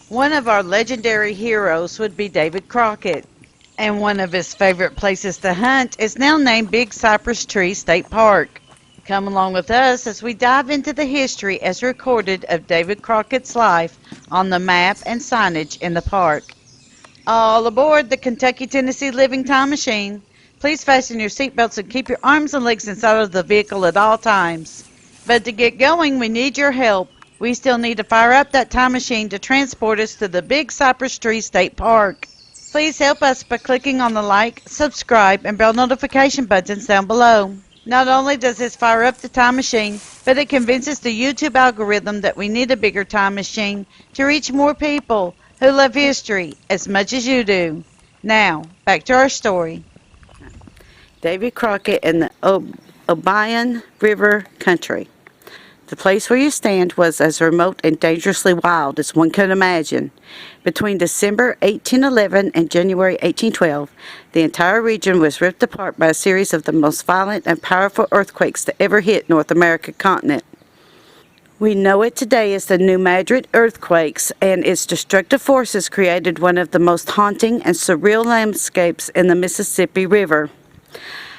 One of our legendary heroes would be David Crockett, and one of his favorite places to hunt is now named Big Cypress Tree State Park. Come along with us as we dive into the history as recorded of David Crockett's life on the map and signage in the park. All aboard the Kentucky Tennessee Living Time Machine. Please fasten your seatbelts and keep your arms and legs inside of the vehicle at all times. But to get going, we need your help. We still need to fire up that time machine to transport us to the Big Cypress Tree State Park. Please help us by clicking on the like, subscribe, and bell notification buttons down below. Not only does this fire up the time machine, but it convinces the YouTube algorithm that we need a bigger time machine to reach more people who love history as much as you do. Now, back to our story. Davy Crockett and the Obion River Country. The place where you stand was as remote and dangerously wild as one could imagine. Between December 1811 and January 1812, the entire region was ripped apart by a series of the most violent and powerful earthquakes to ever hit North American continent. We know it today as the New Madrid earthquakes, and its destructive forces created one of the most haunting and surreal landscapes in the Mississippi River.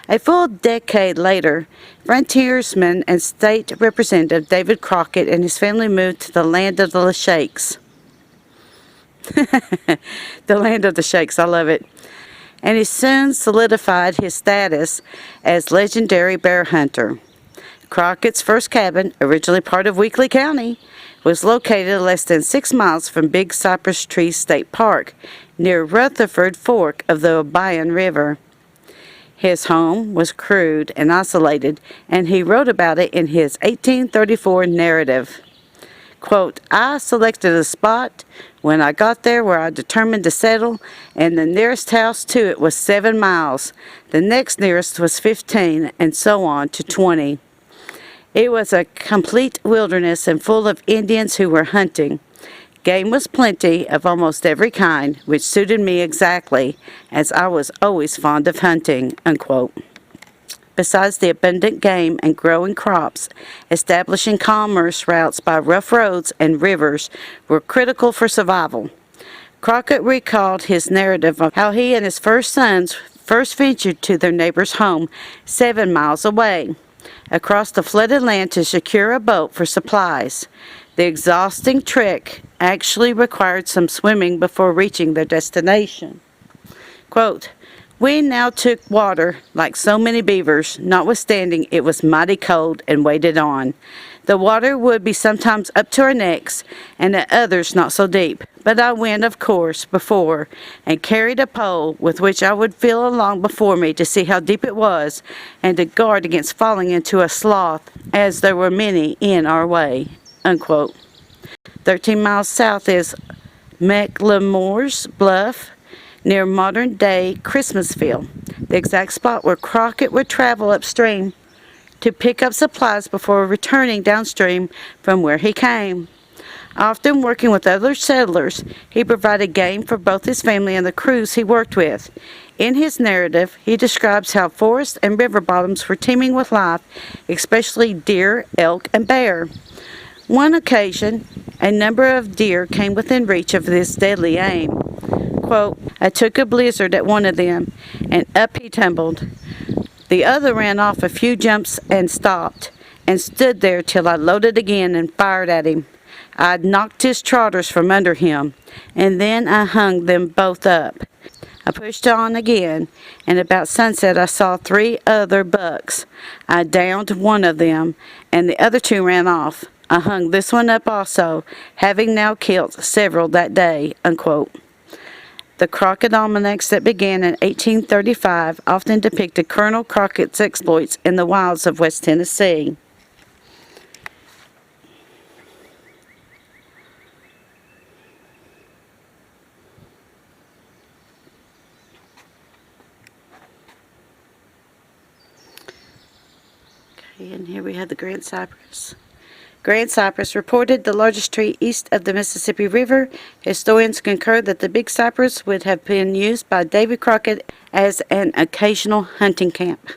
A full decade later, frontiersman and state representative David Crockett and his family moved to the land of the Shakes. The land of the Shakes, I love it. And he soon solidified his status as legendary bear hunter. Crockett's first cabin, originally part of Weakley County, was located less than 6 miles from Big Cypress Tree State Park, near Rutherford Fork of the Obion River. His home was crude and isolated, and he wrote about it in his 1834 narrative. Quote, I selected a spot when I got there where I determined to settle, and the nearest house to it was 7 miles. The next nearest was 15, and so on to 20. It was a complete wilderness and full of Indians who were hunting. Game was plenty of almost every kind, which suited me exactly, as I was always fond of hunting, unquote. Besides the abundant game and growing crops, establishing commerce routes by rough roads and rivers were critical for survival. Crockett recalled his narrative of how he and his first sons first ventured to their neighbor's home 7 miles away, across the flooded land to secure a boat for supplies. The exhausting trek actually required some swimming before reaching their destination. Quote, we now took water like so many beavers, notwithstanding it was mighty cold and waded on. The water would be sometimes up to our necks, and at others not so deep. But I went, of course, before, and carried a pole with which I would feel along before me to see how deep it was, and to guard against falling into a slough, as there were many in our way. Unquote. 13 miles south is McLemore's Bluff, near modern-day Christmasville, the exact spot where Crockett would travel upstream to pick up supplies before returning downstream from where he came. Often working with other settlers, he provided game for both his family and the crews he worked with. In his narrative, he describes how forests and river bottoms were teeming with life, especially deer, elk, and bear. One occasion, a number of deer came within reach of this deadly aim. Quote, I took a blizzard at one of them, and up he tumbled. The other ran off a few jumps and stopped, and stood there till I loaded again and fired at him. I'd knocked his trotters from under him, and then I hung them both up. I pushed on again, and about sunset I saw 3 other bucks. I downed one of them, and the other 2 ran off. I hung this one up also, having now killed several that day, unquote. The Crockett almanacs that began in 1835 often depicted Colonel Crockett's exploits in the wilds of West Tennessee. Okay, and here we have the Grand Cypress. Grand Cypress, reported the largest tree east of the Mississippi River. Historians concur that the Big Cypress would have been used by David Crockett as an occasional hunting camp.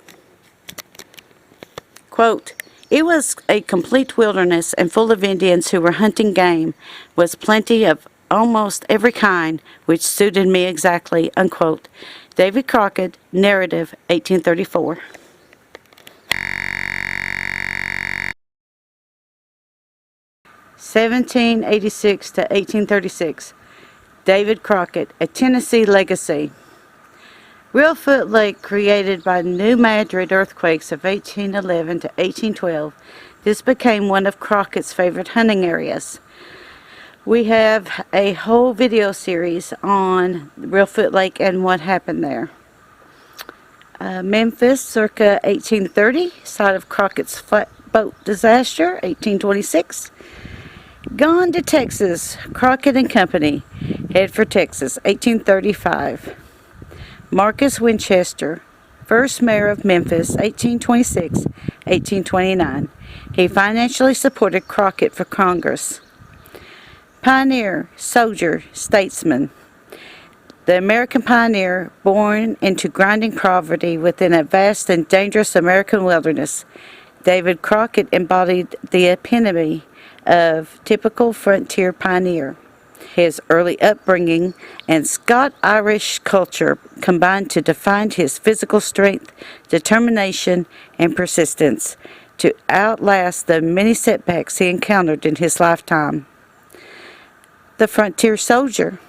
Quote, it was a complete wilderness and full of Indians who were hunting game, with plenty of almost every kind, which suited me exactly, unquote. David Crockett, Narrative, 1834. (1786 to 1836). David Crockett, A Tennessee Legacy. Reelfoot Lake, created by New Madrid earthquakes of 1811 to 1812, this became one of Crockett's favorite hunting areas. We have a whole video series on Reelfoot Lake and what happened there. Memphis, circa 1830, site of Crockett's flatboat disaster, 1826. Gone to Texas, Crockett and Company, head for Texas, 1835. Marcus Winchester, first mayor of Memphis, 1826-1829. He financially supported Crockett for Congress. Pioneer, soldier, statesman. The American pioneer, born into grinding poverty within a vast and dangerous American wilderness, David Crockett embodied the epitome of typical frontier pioneer. His early upbringing and Scot-Irish culture combined to define his physical strength, determination, and persistence to outlast the many setbacks he encountered in his lifetime. The frontier soldier.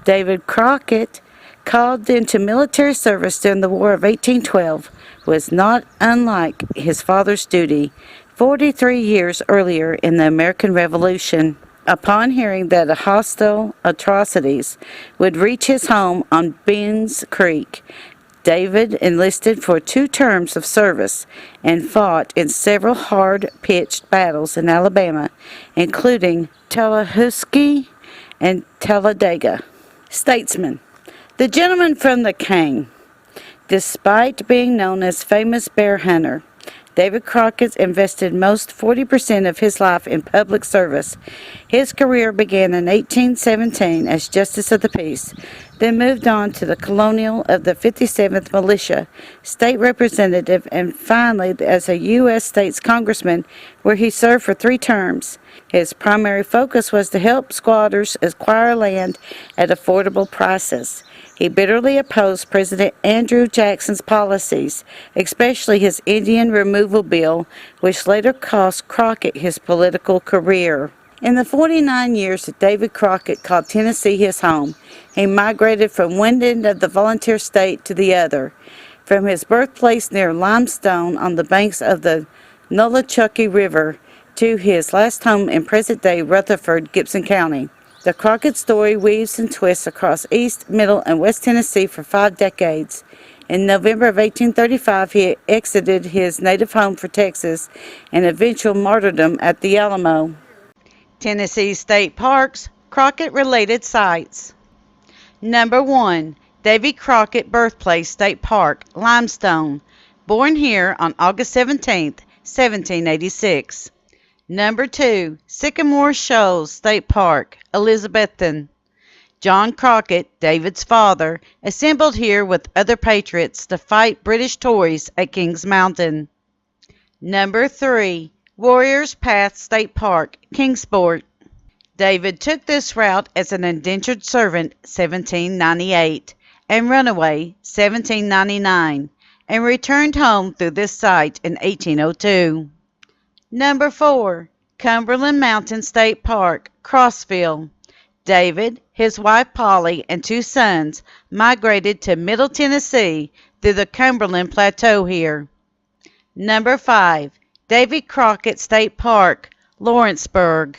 David Crockett, called into military service during the War of 1812, was not unlike his father's duty 43 years earlier in the American Revolution. Upon hearing that hostile atrocities would reach his home on Beans Creek, David enlisted for 2 terms of service and fought in several hard-pitched battles in Alabama, including Tallahassee and Talladega. Statesman. The gentleman from the cane. Despite being known as famous bear hunter, David Crockett invested most 40% of his life in public service. His career began in 1817 as Justice of the Peace, then moved on to the Colonel of the 57th Militia, state representative, and finally as a U.S. State's Congressman, where he served for 3 terms. His primary focus was to help squatters acquire land at affordable prices. He bitterly opposed President Andrew Jackson's policies, especially his Indian removal bill, which later cost Crockett his political career. In the 49 years that David Crockett called Tennessee his home, he migrated from one end of the volunteer state to the other, from his birthplace near Limestone on the banks of the Nolichucky River to his last home in present-day Rutherford, Gibson County. The Crockett story weaves and twists across East, Middle, and West Tennessee for 5 decades. In November of 1835, he exited his native home for Texas and eventual martyrdom at the Alamo. Tennessee State Parks, Crockett-related sites. Number 1, Davy Crockett Birthplace State Park, Limestone. Born here on August 17, 1786. Number 2, Sycamore Shoals State Park, Elizabethton. John Crockett, David's father, assembled here with other patriots to fight British Tories at Kings Mountain. Number 3, Warriors Path State Park, Kingsport. David took this route as an indentured servant 1798 and runaway 1799 and returned home through this site in 1802. Number 4, Cumberland Mountain State Park, Crossville. David, his wife Polly, and 2 sons migrated to Middle Tennessee through the Cumberland Plateau here. Number 5, Davy Crockett State Park, Lawrenceburg.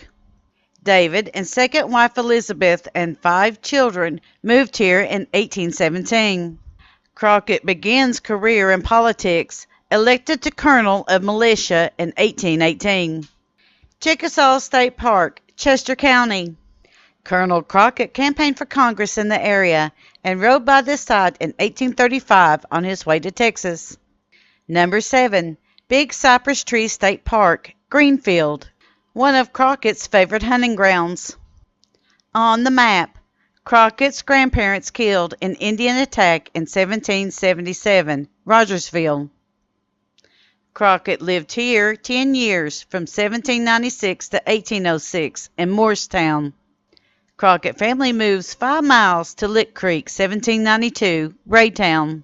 David and second wife Elizabeth and 5 children moved here in 1817. Crockett begins career in politics, elected to colonel of militia in 1818. Chickasaw State Park, Chester County. Colonel Crockett campaigned for Congress in the area and rode by this site in 1835 on his way to Texas. Number 7, Big Cypress Tree State Park, Greenfield, one of Crockett's favorite hunting grounds. On the map, Crockett's grandparents killed in Indian attack in 1777, Rogersville. Crockett lived here 10 years from 1796 to 1806 in Morristown. Crockett family moves 5 miles to Lick Creek, 1792, Raytown.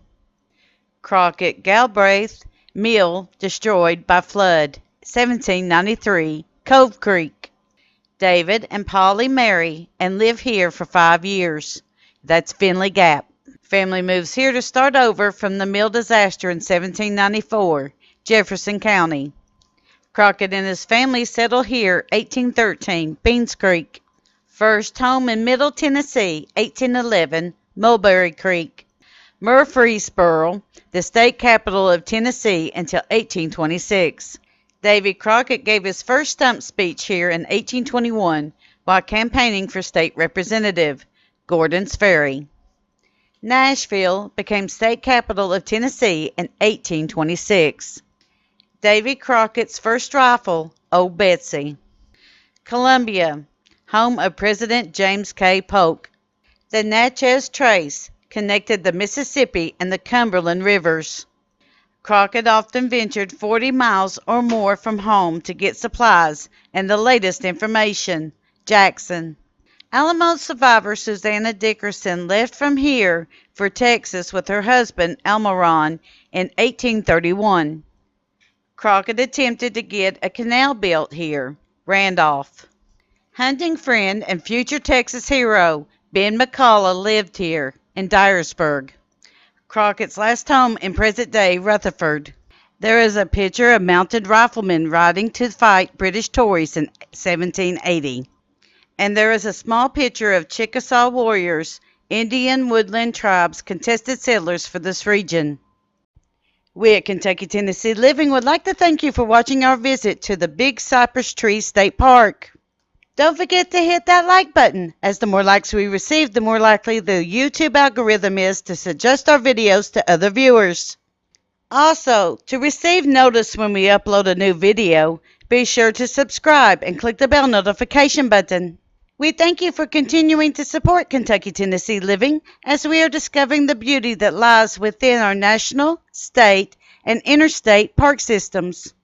Crockett Galbraith mill destroyed by flood, 1793, Cove Creek. David and Polly marry and live here for 5 years. That's Finley Gap. Family moves here to start over from the mill disaster in 1794, Jefferson County. Crockett and his family settle here 1813, Beans Creek. First home in Middle Tennessee, 1811, Mulberry Creek. Murfreesboro, the state capital of Tennessee until 1826. Davy Crockett gave his first stump speech here in 1821 while campaigning for state representative, Gordon's Ferry. Nashville became state capital of Tennessee in 1826. Davy Crockett's first rifle, Old Betsy. Columbia, home of President James K. Polk. The Natchez Trace connected the Mississippi and the Cumberland rivers. Crockett often ventured 40 miles or more from home to get supplies and the latest information. Jackson. Alamo survivor Susanna Dickerson left from here for Texas with her husband Elmeron in 1831. Crockett attempted to get a canal built here. Randolph. Hunting friend and future Texas hero Ben McCullough lived here in Dyersburg. Crockett's last home in present-day Rutherford. There is a picture of mounted riflemen riding to fight British Tories in 1780. And there is a small picture of Chickasaw warriors, Indian woodland tribes, contested settlers for this region. We at Kentucky Tennessee Living would like to thank you for watching our visit to the Big Cypress Tree State Park. Don't forget to hit that like button, as the more likes we receive, the more likely the YouTube algorithm is to suggest our videos to other viewers. Also, to receive notice when we upload a new video, be sure to subscribe and click the bell notification button. We thank you for continuing to support Kentucky Tennessee Living as we are discovering the beauty that lies within our national, state, and interstate park systems.